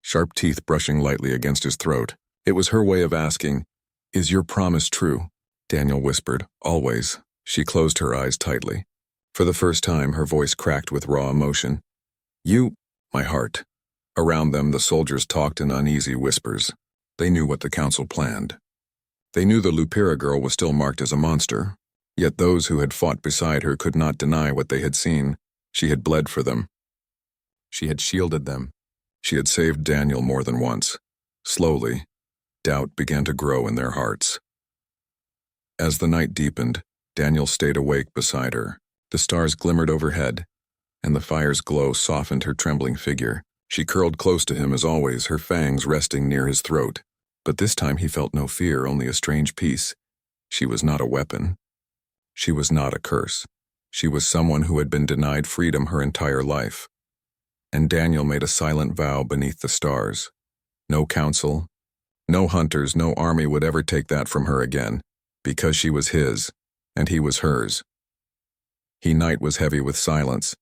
sharp teeth brushing lightly against his throat. It was her way of asking, "Is your promise true?" Daniel whispered, "Always." She closed her eyes tightly. For the first time, her voice cracked with raw emotion. "You, my heart." Around them, the soldiers talked in uneasy whispers. They knew what the council planned. They knew the Lupira girl was still marked as a monster, yet those who had fought beside her could not deny what they had seen. She had bled for them. She had shielded them. She had saved Daniel more than once. Slowly, doubt began to grow in their hearts. As the night deepened, Daniel stayed awake beside her. The stars glimmered overhead, and the fire's glow softened her trembling figure. She curled close to him as always, her fangs resting near his throat. But this time he felt no fear, only a strange peace. She was not a weapon. She was not a curse. She was someone who had been denied freedom her entire life. And Daniel made a silent vow beneath the stars. No council, no hunters, no army would ever take that from her again, because she was his, and he was hers. Night was heavy with silence,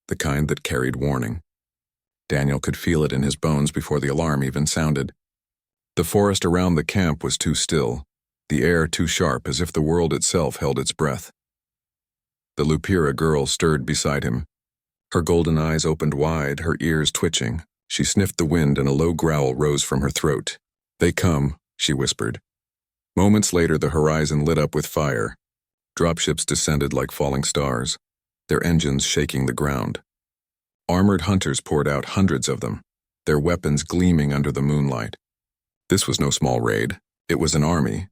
the kind that carried warning. Daniel could feel it in his bones before the alarm even sounded. The forest around the camp was too still, the air too sharp, as if the world itself held its breath. The Lupira girl stirred beside him. Her golden eyes opened wide, her ears twitching. She sniffed the wind and a low growl rose from her throat. "They come," she whispered. Moments later, the horizon lit up with fire. Dropships descended like falling stars, their engines shaking the ground. Armored hunters poured out, hundreds of them, their weapons gleaming under the moonlight. This was no small raid. It was an army.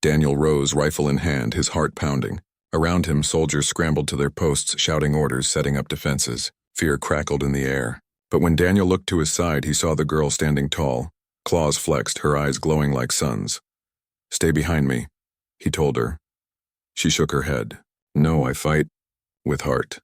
Daniel rose, rifle in hand, his heart pounding. Around him, soldiers scrambled to their posts, shouting orders, setting up defenses. Fear crackled in the air. But when Daniel looked to his side, he saw the girl standing tall, claws flexed, her eyes glowing like suns. "Stay behind me," he told her. She shook her head. "No, I fight with heart."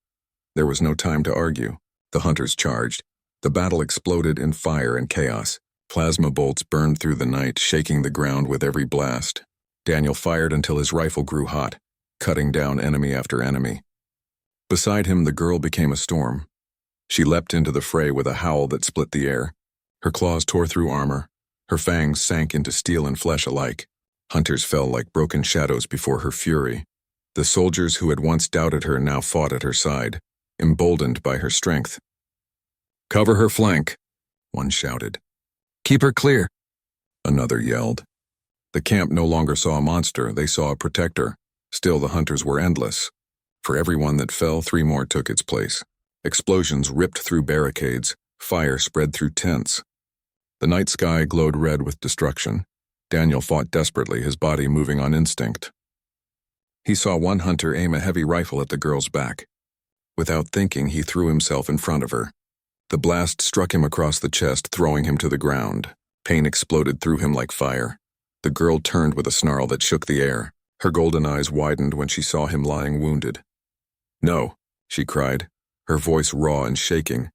There was no time to argue. The hunters charged. The battle exploded in fire and chaos. Plasma bolts burned through the night, shaking the ground with every blast. Daniel fired until his rifle grew hot, cutting down enemy after enemy. Beside him, the girl became a storm. She leapt into the fray with a howl that split the air. Her claws tore through armor. Her fangs sank into steel and flesh alike. Hunters fell like broken shadows before her fury. The soldiers who had once doubted her now fought at her side, emboldened by her strength. "Cover her flank," one shouted. "Keep her clear," another yelled. The camp no longer saw a monster, they saw a protector. Still, the hunters were endless. For every one that fell, 3 more took its place. Explosions ripped through barricades, fire spread through tents. The night sky glowed red with destruction. Daniel fought desperately, his body moving on instinct. He saw one hunter aim a heavy rifle at the girl's back. Without thinking, he threw himself in front of her. The blast struck him across the chest, throwing him to the ground. Pain exploded through him like fire. The girl turned with a snarl that shook the air. Her golden eyes widened when she saw him lying wounded. "No," she cried, her voice raw and shaking.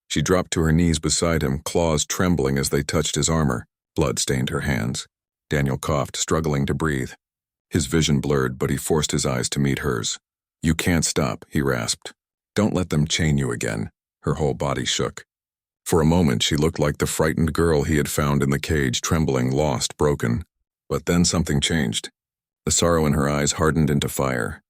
She dropped to her knees beside him, claws trembling as they touched his armor. Blood stained her hands. Daniel coughed, struggling to breathe. His vision blurred, but he forced his eyes to meet hers. "You can't stop," he rasped. "Don't let them chain you again." Her whole body shook. For a moment, she looked like the frightened girl he had found in the cage, trembling, lost, broken. But then something changed. The sorrow in her eyes hardened into fire.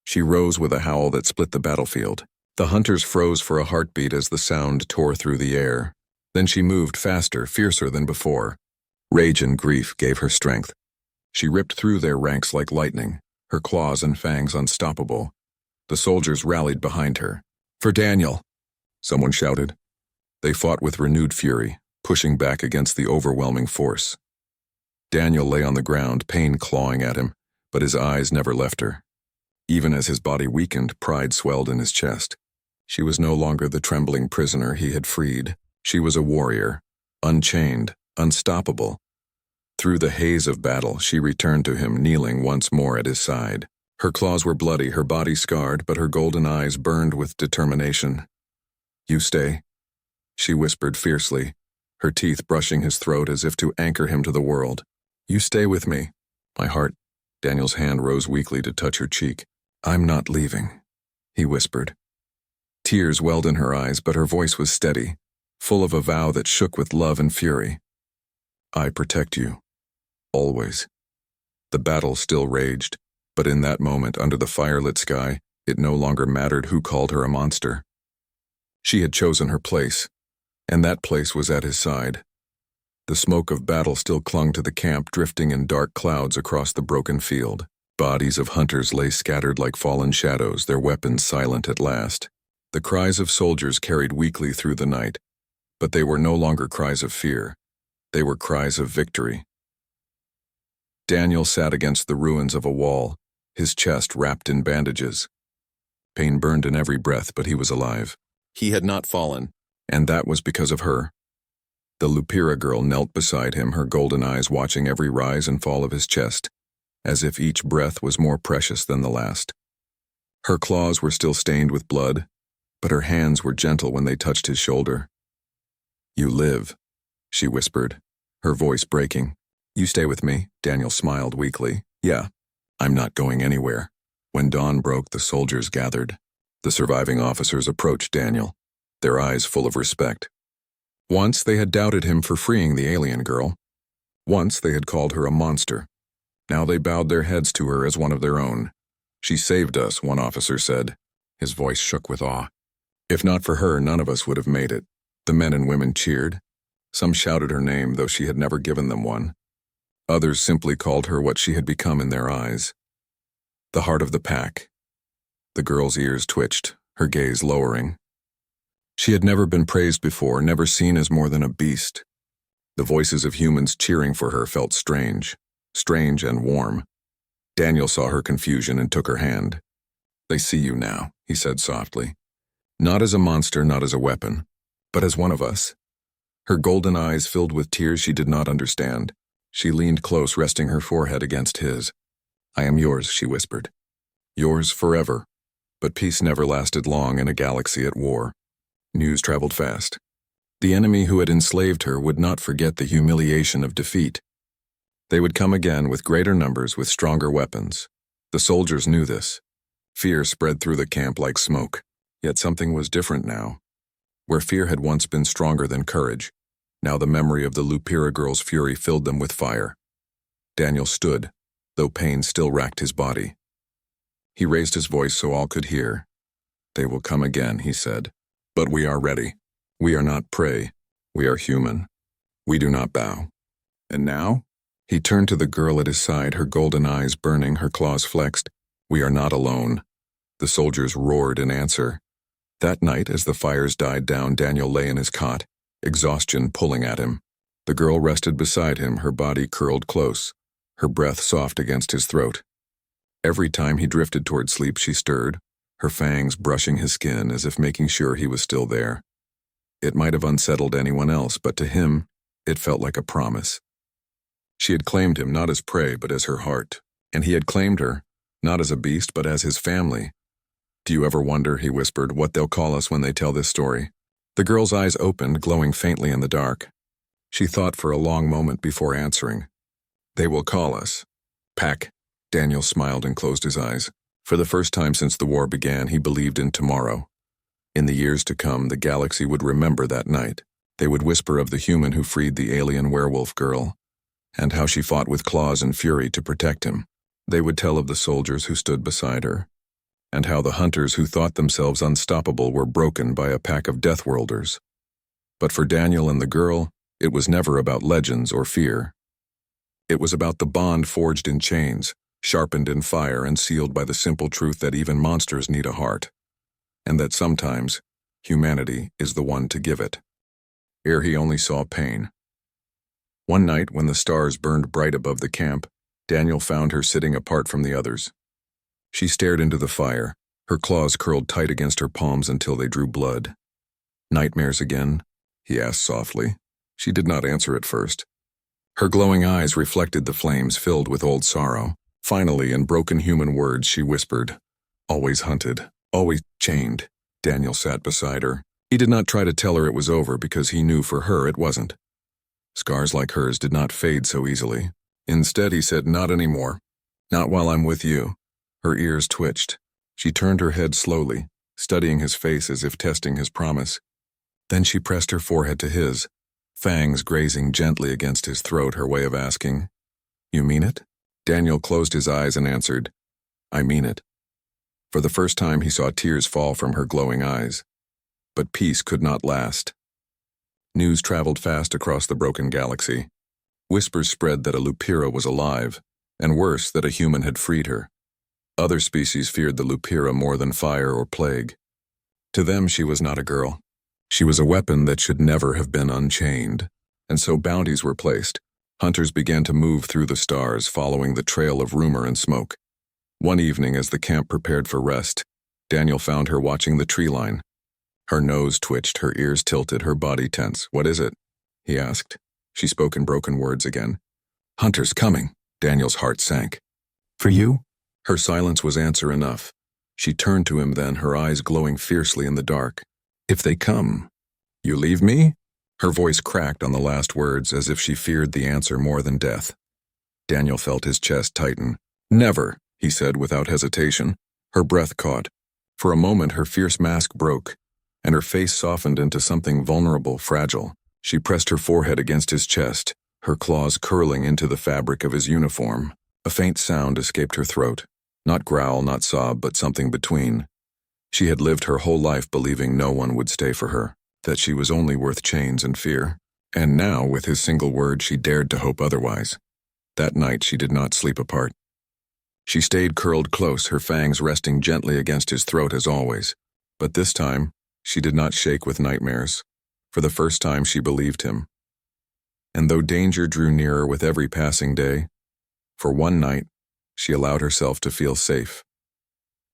She rose with a howl that split the battlefield. The hunters froze for a heartbeat as the sound tore through the air. Then she moved faster, fiercer than before. Rage and grief gave her strength. She ripped through their ranks like lightning, her claws and fangs unstoppable. The soldiers rallied behind her. "For Daniel!" someone shouted. They fought with renewed fury, pushing back against the overwhelming force. Daniel lay on the ground, pain clawing at him, but his eyes never left her. Even as his body weakened, pride swelled in his chest. She was no longer the trembling prisoner he had freed. She was a warrior, unchained, unstoppable. Through the haze of battle, she returned to him, kneeling once more at his side. Her claws were bloody, her body scarred, but her golden eyes burned with determination. "You stay," she whispered fiercely, her teeth brushing his throat as if to anchor him to the world. "You stay with me, my heart." Daniel's hand rose weakly to touch her cheek. "I'm not leaving," he whispered. Tears welled in her eyes, but her voice was steady. full of a vow that shook with love and fury. I protect you. Always. The battle still raged, but in that moment under the firelit sky, it no longer mattered who called her a monster. She had chosen her place, and that place was at his side. The smoke of battle still clung to the camp, drifting in dark clouds across the broken field. Bodies of hunters lay scattered like fallen shadows, their weapons silent at last. The cries of soldiers carried weakly through the night, but they were no longer cries of fear. They were cries of victory. Daniel sat against the ruins of a wall, his chest wrapped in bandages. Pain burned in every breath, but he was alive. He had not fallen, and that was because of her. The Lupira girl knelt beside him, her golden eyes watching every rise and fall of his chest, as if each breath was more precious than the last. Her claws were still stained with blood, but her hands were gentle when they touched his shoulder. "You live," she whispered, her voice breaking. "You stay with me," Daniel smiled weakly. "Yeah, I'm not going anywhere." When dawn broke, the soldiers gathered. The surviving officers approached Daniel, their eyes full of respect. Once they had doubted him for freeing the alien girl. Once they had called her a monster. Now they bowed their heads to her as one of their own. "She saved us," one officer said. His voice shook with awe. "If not for her, none of us would have made it." The men and women cheered. Some shouted her name, though she had never given them one. Others simply called her what she had become in their eyes. The heart of the pack. The girl's ears twitched, her gaze lowering. She had never been praised before, never seen as more than a beast. The voices of humans cheering for her felt strange and warm. Daniel saw her confusion and took her hand. "They see you now," he said softly. "Not as a monster, not as a weapon, but as one of us." Her golden eyes filled with tears she did not understand. She leaned close, resting her forehead against his. "I am yours," she whispered. "Yours forever." But peace never lasted long in a galaxy at war. News traveled fast. The enemy who had enslaved her would not forget the humiliation of defeat. They would come again with greater numbers, with stronger weapons. The soldiers knew this. Fear spread through the camp like smoke. Yet something was different now. Where fear had once been stronger than courage, now the memory of the Lupira girl's fury filled them with fire. Daniel stood, though pain still racked his body. He raised his voice so all could hear. "They will come again," he said. "But we are ready. We are not prey. We are human. We do not bow." "And now?" He turned to the girl at his side, her golden eyes burning, her claws flexed. "We are not alone." The soldiers roared in answer. That night, as the fires died down, Daniel lay in his cot, exhaustion pulling at him. The girl rested beside him, her body curled close, her breath soft against his throat. Every time he drifted toward sleep, she stirred, her fangs brushing his skin as if making sure he was still there. It might have unsettled anyone else, but to him, it felt like a promise. She had claimed him not as prey, but as her heart, and he had claimed her, not as a beast, but as his family. "Do you ever wonder," he whispered, "what they'll call us when they tell this story?" The girl's eyes opened, glowing faintly in the dark. She thought for a long moment before answering. "They will call us Pack." Daniel smiled and closed his eyes. For the first time since the war began, he believed in tomorrow. In the years to come, the galaxy would remember that night. They would whisper of the human who freed the alien werewolf girl, and how she fought with claws and fury to protect him. They would tell of the soldiers who stood beside her, and how the hunters who thought themselves unstoppable were broken by a pack of deathworlders. But for Daniel and the girl, it was never about legends or fear. It was about the bond forged in chains, sharpened in fire, and sealed by the simple truth that even monsters need a heart, and that sometimes humanity is the one to give it. Ere he only saw pain. One night, when the stars burned bright above the camp, Daniel found her sitting apart from the others. She stared into the fire, her claws curled tight against her palms until they drew blood. "Nightmares again?" he asked softly. She did not answer at first. Her glowing eyes reflected the flames filled with old sorrow. Finally, in broken human words, she whispered, "Always hunted, always chained." Daniel sat beside her. He did not try to tell her it was over because he knew for her it wasn't. Scars like hers did not fade so easily. Instead, he said, "Not anymore. Not while I'm with you." Her ears twitched. She turned her head slowly, studying his face as if testing his promise. Then she pressed her forehead to his, fangs grazing gently against his throat, her way of asking, "You mean it?" Daniel closed his eyes and answered, "I mean it." For the first time he saw tears fall from her glowing eyes. But peace could not last. News traveled fast across the broken galaxy. Whispers spread that a Lupira was alive, and worse, that a human had freed her. Other species feared the Lupira more than fire or plague. To them she was not a girl. She was a weapon that should never have been unchained. And so bounties were placed. Hunters began to move through the stars, following the trail of rumor and smoke. One evening, as the camp prepared for rest, Daniel found her watching the tree line. Her nose twitched, her ears tilted, her body tense. "What is it?" he asked. She spoke in broken words again. "Hunters coming." Daniel's heart sank. "For you?" Her silence was answer enough. She turned to him then, her eyes glowing fiercely in the dark. "If they come, you leave me?" Her voice cracked on the last words, as if she feared the answer more than death. Daniel felt his chest tighten. "Never," he said without hesitation. Her breath caught. For a moment her fierce mask broke, and her face softened into something vulnerable, fragile. She pressed her forehead against his chest, her claws curling into the fabric of his uniform. A faint sound escaped her throat. Not growl, not sob, but something between. She had lived her whole life believing no one would stay for her, that she was only worth chains and fear. And now, with his single word, she dared to hope otherwise. That night she did not sleep apart. She stayed curled close, her fangs resting gently against his throat as always. But this time, she did not shake with nightmares. For the first time she believed him. And though danger drew nearer with every passing day, for one night, she allowed herself to feel safe.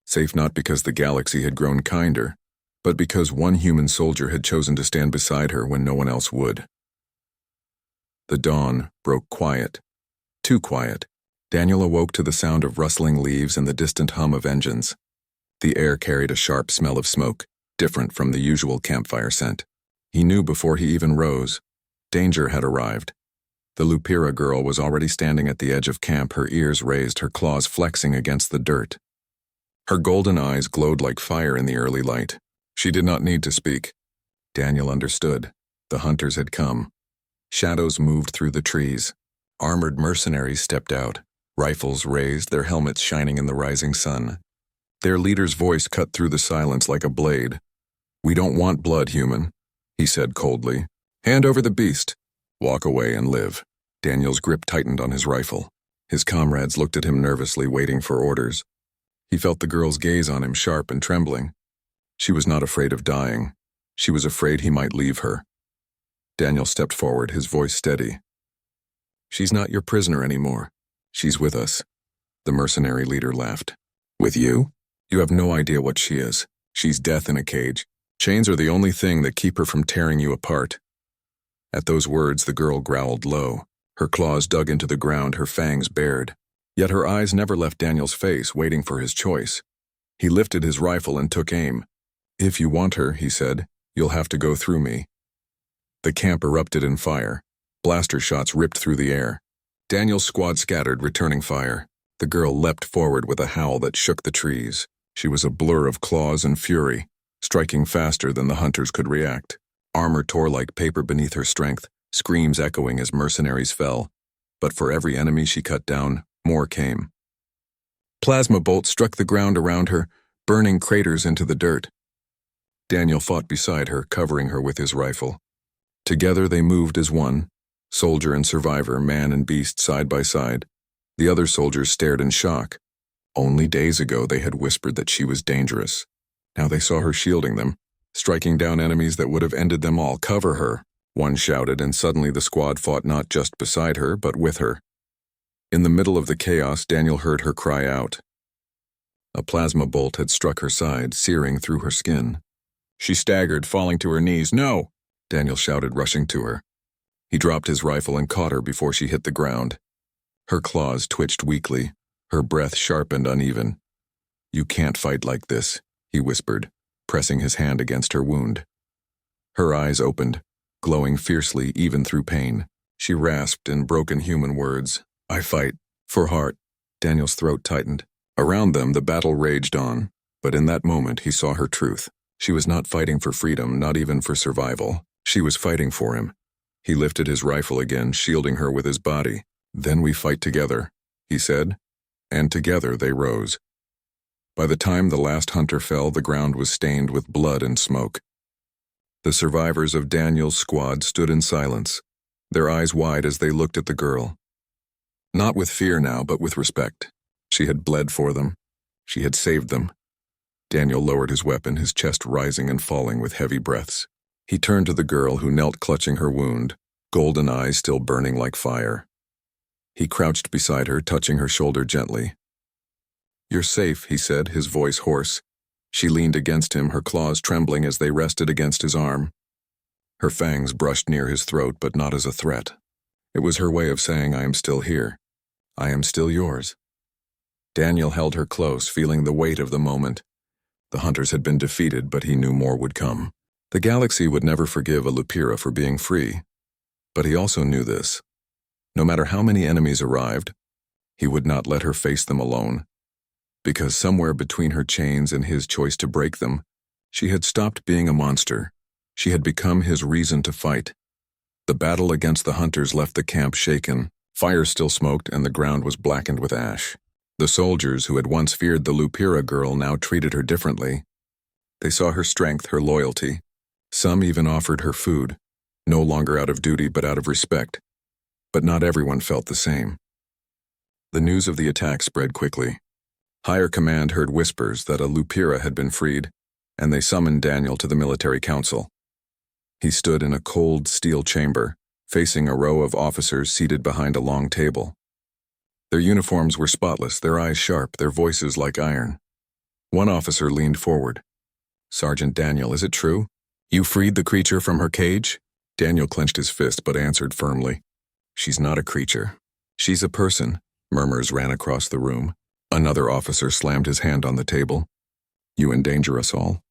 Safe not because the galaxy had grown kinder, but because one human soldier had chosen to stand beside her when no one else would. The dawn broke quiet. Too quiet. Daniel awoke to the sound of rustling leaves and the distant hum of engines. The air carried a sharp smell of smoke, different from the usual campfire scent. He knew before he even rose. Danger had arrived. The Lupira girl was already standing at the edge of camp, her ears raised, her claws flexing against the dirt. Her golden eyes glowed like fire in the early light. She did not need to speak. Daniel understood. The hunters had come. Shadows moved through the trees. Armored mercenaries stepped out, rifles raised, their helmets shining in the rising sun. Their leader's voice cut through the silence like a blade. "We don't want blood, human," he said coldly. "Hand over the beast. Walk away and live." Daniel's grip tightened on his rifle. His comrades looked at him nervously, waiting for orders. He felt the girl's gaze on him, sharp and trembling. She was not afraid of dying. She was afraid he might leave her. Daniel stepped forward, his voice steady. "She's not your prisoner anymore. She's with us." The mercenary leader laughed. "With you? You have no idea what she is. She's death in a cage. Chains are the only thing that keep her from tearing you apart." At those words, the girl growled low. Her claws dug into the ground, her fangs bared. Yet her eyes never left Daniel's face, waiting for his choice. He lifted his rifle and took aim. "If you want her," he said, "you'll have to go through me." The camp erupted in fire. Blaster shots ripped through the air. Daniel's squad scattered, returning fire. The girl leapt forward with a howl that shook the trees. She was a blur of claws and fury, striking faster than the hunters could react. Armor tore like paper beneath her strength, screams echoing as mercenaries fell. But for every enemy she cut down, more came. Plasma bolts struck the ground around her, burning craters into the dirt. Daniel fought beside her, covering her with his rifle. Together they moved as one, soldier and survivor, man and beast side by side. The other soldiers stared in shock. Only days ago they had whispered that she was dangerous. Now they saw her shielding them, striking down enemies that would have ended them all. "Cover her," one shouted, and suddenly the squad fought not just beside her, but with her. In the middle of the chaos, Daniel heard her cry out. A plasma bolt had struck her side, searing through her skin. She staggered, falling to her knees. "No!" Daniel shouted, rushing to her. He dropped his rifle and caught her before she hit the ground. Her claws twitched weakly, her breath sharp and uneven. "You can't fight like this," he whispered, pressing his hand against her wound. Her eyes opened, glowing fiercely even through pain. She rasped in broken human words, "I fight for heart." Daniel's throat tightened. Around them, the battle raged on, but in that moment he saw her truth. She was not fighting for freedom, not even for survival. She was fighting for him. He lifted his rifle again, shielding her with his body. "Then we fight together," he said, and together they rose. By the time the last hunter fell, the ground was stained with blood and smoke. The survivors of Daniel's squad stood in silence, their eyes wide as they looked at the girl. Not with fear now, but with respect. She had bled for them. She had saved them. Daniel lowered his weapon, his chest rising and falling with heavy breaths. He turned to the girl who knelt clutching her wound, golden eyes still burning like fire. He crouched beside her, touching her shoulder gently. "You're safe," he said, his voice hoarse. She leaned against him, her claws trembling as they rested against his arm. Her fangs brushed near his throat, but not as a threat. It was her way of saying, "I am still here. I am still yours." Daniel held her close, feeling the weight of the moment. The hunters had been defeated, but he knew more would come. The galaxy would never forgive a Lupira for being free. But he also knew this. No matter how many enemies arrived, he would not let her face them alone. Because somewhere between her chains and his choice to break them, she had stopped being a monster. She had become his reason to fight. The battle against the hunters left the camp shaken. Fire still smoked and the ground was blackened with ash. The soldiers who had once feared the Lupira girl now treated her differently. They saw her strength, her loyalty. Some even offered her food, no longer out of duty but out of respect. But not everyone felt the same. The news of the attack spread quickly. Higher command heard whispers that a Lupira had been freed, and they summoned Daniel to the military council. He stood in a cold steel chamber, facing a row of officers seated behind a long table. Their uniforms were spotless, their eyes sharp, their voices like iron. One officer leaned forward. "Sergeant Daniel, is it true? You freed the creature from her cage?" Daniel clenched his fist but answered firmly. "She's not a creature. She's a person." Murmurs ran across the room. Another officer slammed his hand on the table. "You endanger us all.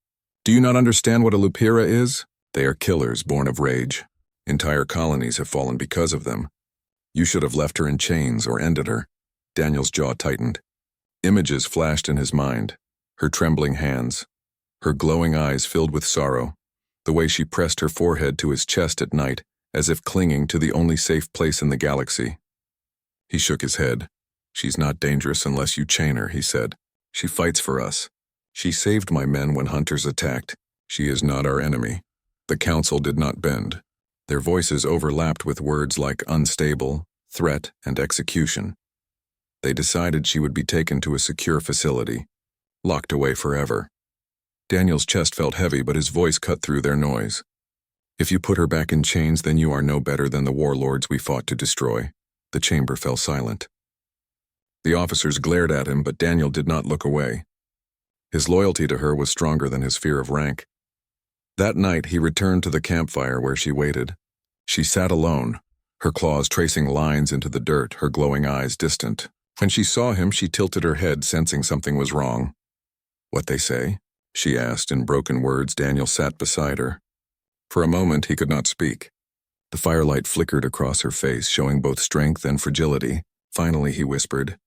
Do you not understand what a Lupira is? They are killers born of rage. Entire colonies have fallen because of them. You should have left her in chains or ended her." Daniel's jaw tightened. Images flashed in his mind. Her trembling hands. Her glowing eyes filled with sorrow. The way she pressed her forehead to his chest at night, as if clinging to the only safe place in the galaxy. He shook his head. "She's not dangerous unless you chain her," he said. "She fights for us. She saved my men when hunters attacked. She is not our enemy." The council did not bend. Their voices overlapped with words like unstable, threat, and execution. They decided she would be taken to a secure facility, locked away forever. Daniel's chest felt heavy, but his voice cut through their noise. "If you put her back in chains, then you are no better than the warlords we fought to destroy." The chamber fell silent. The officers glared at him, but Daniel did not look away. His loyalty to her was stronger than his fear of rank. That night, he returned to the campfire where she waited. She sat alone, her claws tracing lines into the dirt, her glowing eyes distant. When she saw him, she tilted her head, sensing something was wrong. "What they say?" she asked in broken words. Daniel sat beside her. For a moment, he could not speak. The firelight flickered across her face, showing both strength and fragility. Finally, he whispered,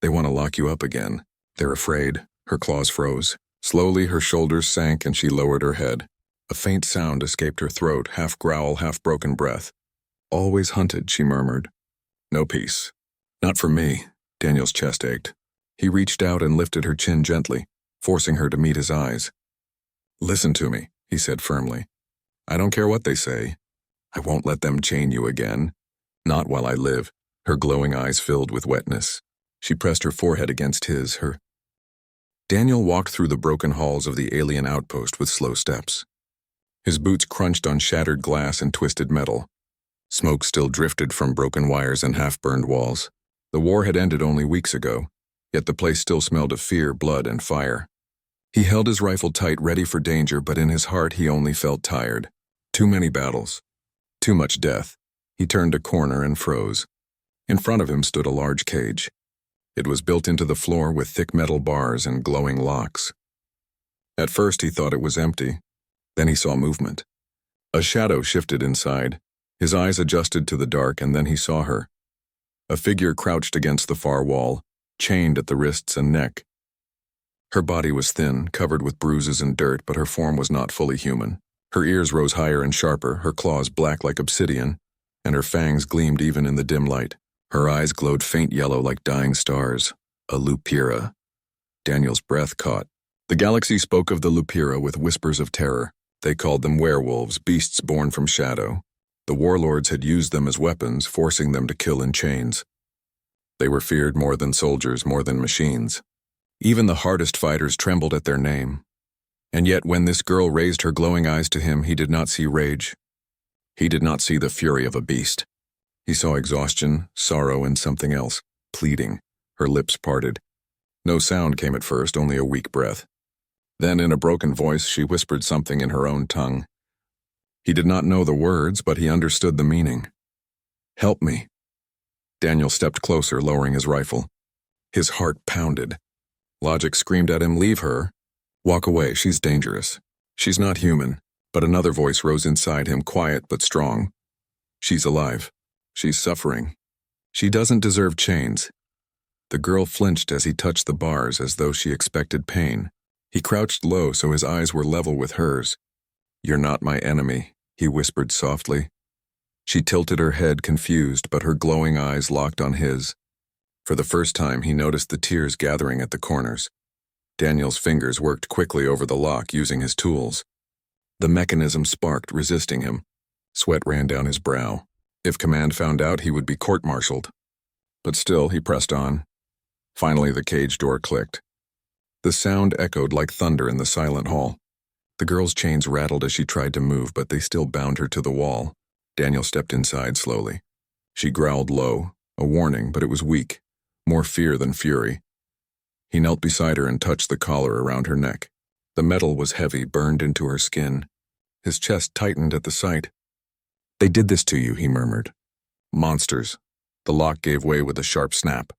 "They want to lock you up again. They're afraid." Her claws froze. Slowly, her shoulders sank and she lowered her head. A faint sound escaped her throat, half growl, half broken breath. "Always hunted," she murmured. "No peace. Not for me." Daniel's chest ached. He reached out and lifted her chin gently, forcing her to meet his eyes. "Listen to me," he said firmly. "I don't care what they say. I won't let them chain you again. Not while I live." Her glowing eyes filled with wetness. She pressed her forehead against his. Daniel walked through the broken halls of the alien outpost with slow steps. His boots crunched on shattered glass and twisted metal. Smoke still drifted from broken wires and half-burned walls. The war had ended only weeks ago, yet the place still smelled of fear, blood, and fire. He held his rifle tight, ready for danger, but in his heart he only felt tired. Too many battles. Too much death. He turned a corner and froze. In front of him stood a large cage. It was built into the floor with thick metal bars and glowing locks. At first he thought it was empty. Then he saw movement. A shadow shifted inside. His eyes adjusted to the dark, and then he saw her. A figure crouched against the far wall, chained at the wrists and neck. Her body was thin, covered with bruises and dirt, but her form was not fully human. Her ears rose higher and sharper, her claws black like obsidian, and her fangs gleamed even in the dim light. Her eyes glowed faint yellow like dying stars. A Lupira. Daniel's breath caught. The galaxy spoke of the Lupira with whispers of terror. They called them werewolves, beasts born from shadow. The warlords had used them as weapons, forcing them to kill in chains. They were feared more than soldiers, more than machines. Even the hardest fighters trembled at their name. And yet when this girl raised her glowing eyes to him, he did not see rage. He did not see the fury of a beast. He saw exhaustion, sorrow, and something else, pleading. Her lips parted. No sound came at first, only a weak breath. Then, in a broken voice, she whispered something in her own tongue. He did not know the words, but he understood the meaning. "Help me." Daniel stepped closer, lowering his rifle. His heart pounded. Logic screamed at him, "Leave her. Walk away, she's dangerous. She's not human." But another voice rose inside him, quiet but strong. "She's alive. She's suffering. She doesn't deserve chains." The girl flinched as he touched the bars, as though she expected pain. He crouched low so his eyes were level with hers. "You're not my enemy," he whispered softly. She tilted her head, confused, but her glowing eyes locked on his. For the first time, he noticed the tears gathering at the corners. Daniel's fingers worked quickly over the lock, using his tools. The mechanism sparked, resisting him. Sweat ran down his brow. If Command found out, he would be court-martialed. But still, he pressed on. Finally, the cage door clicked. The sound echoed like thunder in the silent hall. The girl's chains rattled as she tried to move, but they still bound her to the wall. Daniel stepped inside slowly. She growled low, a warning, but it was weak, more fear than fury. He knelt beside her and touched the collar around her neck. The metal was heavy, burned into her skin. His chest tightened at the sight. "They did this to you," he murmured. "Monsters." The lock gave way with a sharp snap.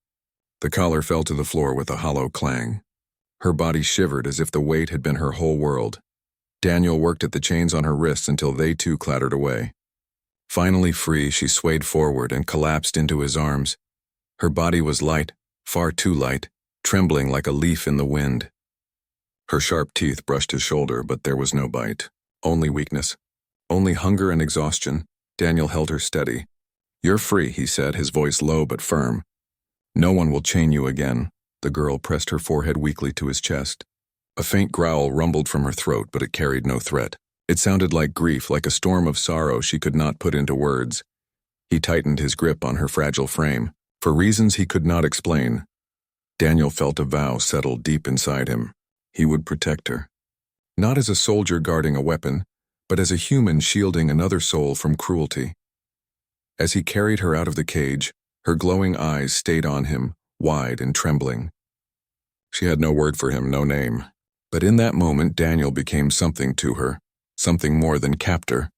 The collar fell to the floor with a hollow clang. Her body shivered as if the weight had been her whole world. Daniel worked at the chains on her wrists until they too clattered away. Finally free, she swayed forward and collapsed into his arms. Her body was light, far too light, trembling like a leaf in the wind. Her sharp teeth brushed his shoulder, but there was no bite. Only weakness. Only hunger and exhaustion. Daniel held her steady. "You're free," he said, his voice low but firm. "No one will chain you again." The girl pressed her forehead weakly to his chest. A faint growl rumbled from her throat, but it carried no threat. It sounded like grief, like a storm of sorrow she could not put into words. He tightened his grip on her fragile frame. For reasons he could not explain, Daniel felt a vow settle deep inside him. He would protect her. Not as a soldier guarding a weapon, but as a human shielding another soul from cruelty. As he carried her out of the cage, her glowing eyes stayed on him, wide and trembling. She had no word for him, no name. But in that moment, Daniel became something to her, something more than captor,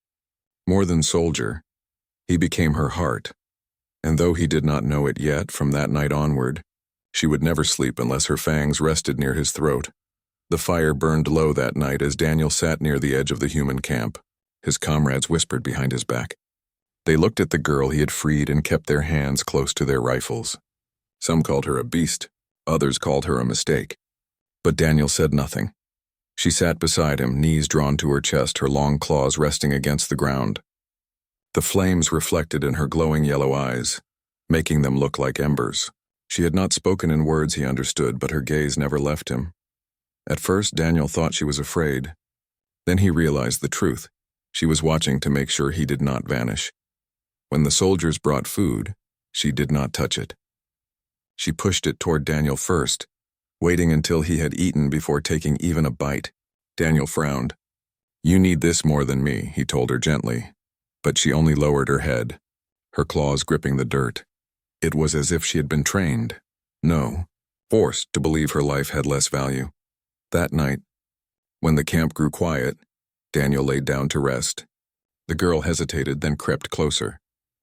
more than soldier. He became her heart. And though he did not know it yet, from that night onward, she would never sleep unless her fangs rested near his throat. The fire burned low that night as Daniel sat near the edge of the human camp. His comrades whispered behind his back. They looked at the girl he had freed and kept their hands close to their rifles. Some called her a beast, others called her a mistake. But Daniel said nothing. She sat beside him, knees drawn to her chest, her long claws resting against the ground. The flames reflected in her glowing yellow eyes, making them look like embers. She had not spoken in words he understood, but her gaze never left him. At first, Daniel thought she was afraid. Then he realized the truth. She was watching to make sure he did not vanish. When the soldiers brought food, she did not touch it. She pushed it toward Daniel first, waiting until he had eaten before taking even a bite. Daniel frowned. "You need this more than me," he told her gently. But she only lowered her head, her claws gripping the dirt. It was as if she had been trained. No, forced to believe her life had less value. That night, when the camp grew quiet, Daniel laid down to rest. The girl hesitated, then crept closer.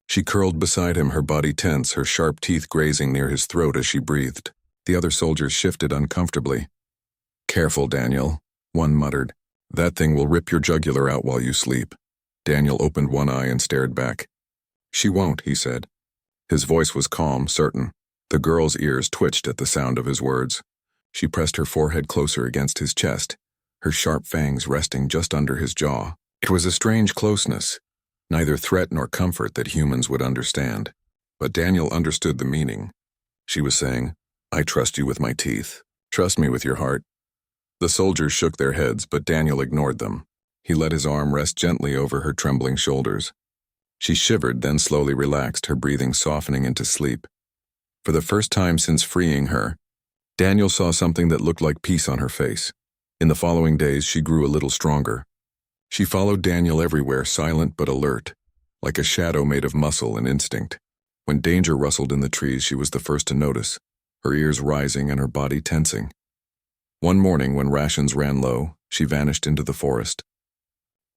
She curled beside him, her body tense, her sharp teeth grazing near his throat as she breathed. The other soldiers shifted uncomfortably. "Careful, Daniel," one muttered. "That thing will rip your jugular out while you sleep." Daniel opened one eye and stared back. "She won't," he said. His voice was calm, certain. The girl's ears twitched at the sound of his words. She pressed her forehead closer against his chest, her sharp fangs resting just under his jaw. It was a strange closeness, neither threat nor comfort that humans would understand. But Daniel understood the meaning. She was saying, "I trust you with my teeth. Trust me with your heart." The soldiers shook their heads, but Daniel ignored them. He let his arm rest gently over her trembling shoulders. She shivered, then slowly relaxed, her breathing softening into sleep. For the first time since freeing her, Daniel saw something that looked like peace on her face. In the following days, she grew a little stronger. She followed Daniel everywhere, silent but alert, like a shadow made of muscle and instinct. When danger rustled in the trees, she was the first to notice, her ears rising and her body tensing. One morning, when rations ran low, she vanished into the forest.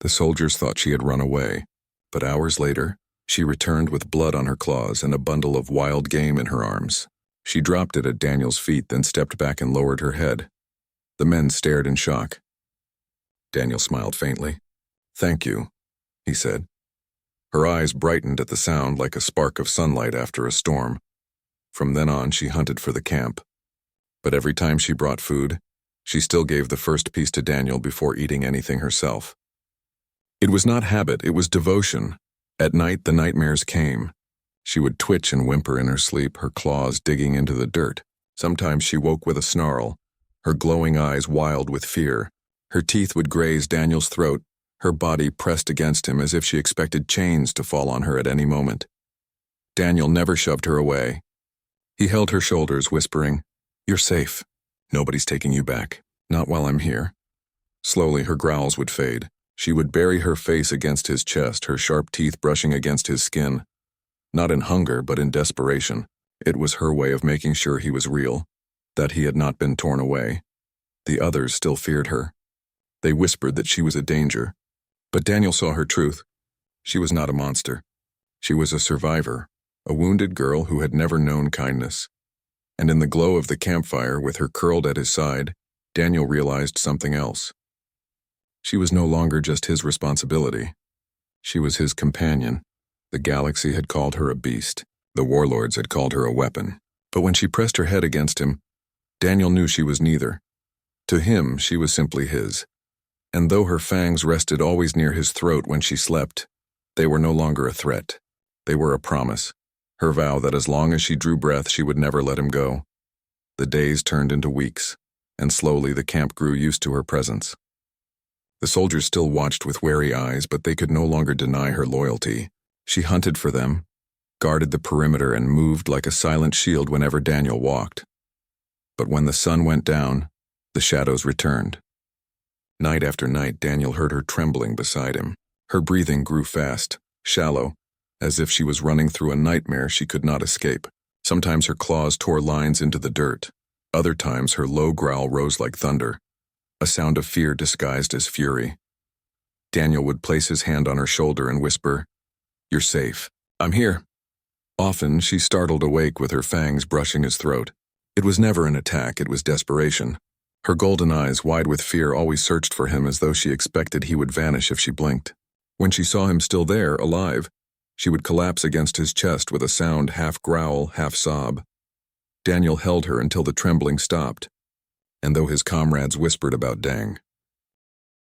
The soldiers thought she had run away, but hours later, she returned with blood on her claws and a bundle of wild game in her arms. She dropped it at Daniel's feet, then stepped back and lowered her head. The men stared in shock. Daniel smiled faintly. "Thank you," he said. Her eyes brightened at the sound like a spark of sunlight after a storm. From then on, she hunted for the camp. But every time she brought food, she still gave the first piece to Daniel before eating anything herself. It was not habit, it was devotion. At night, the nightmares came. She would twitch and whimper in her sleep, her claws digging into the dirt. Sometimes she woke with a snarl, her glowing eyes wild with fear. Her teeth would graze Daniel's throat, her body pressed against him as if she expected chains to fall on her at any moment. Daniel never shoved her away. He held her shoulders, whispering, "You're safe. Nobody's taking you back. Not while I'm here." Slowly, her growls would fade. She would bury her face against his chest, her sharp teeth brushing against his skin. Not in hunger, but in desperation. It was her way of making sure he was real, that he had not been torn away. The others still feared her. They whispered that she was a danger. But Daniel saw her truth. She was not a monster. She was a survivor, a wounded girl who had never known kindness. And in the glow of the campfire, with her curled at his side, Daniel realized something else. She was no longer just his responsibility. She was his companion. The galaxy had called her a beast. The warlords had called her a weapon. But when she pressed her head against him, Daniel knew she was neither. To him, she was simply his. And though her fangs rested always near his throat when she slept, they were no longer a threat. They were a promise, her vow that as long as she drew breath, she would never let him go. The days turned into weeks, and slowly the camp grew used to her presence. The soldiers still watched with wary eyes, but they could no longer deny her loyalty. She hunted for them, guarded the perimeter, and moved like a silent shield whenever Daniel walked. But when the sun went down, the shadows returned. Night after night, Daniel heard her trembling beside him. Her breathing grew fast, shallow, as if she was running through a nightmare she could not escape. Sometimes her claws tore lines into the dirt. Other times her low growl rose like thunder, a sound of fear disguised as fury. Daniel would place his hand on her shoulder and whisper, "You're safe. I'm here." Often she startled awake with her fangs brushing his throat. It was never an attack, it was desperation. Her golden eyes, wide with fear, always searched for him as though she expected he would vanish if she blinked. When she saw him still there, alive, she would collapse against his chest with a sound half growl, half sob. Daniel held her until the trembling stopped, and though his comrades whispered about Dang,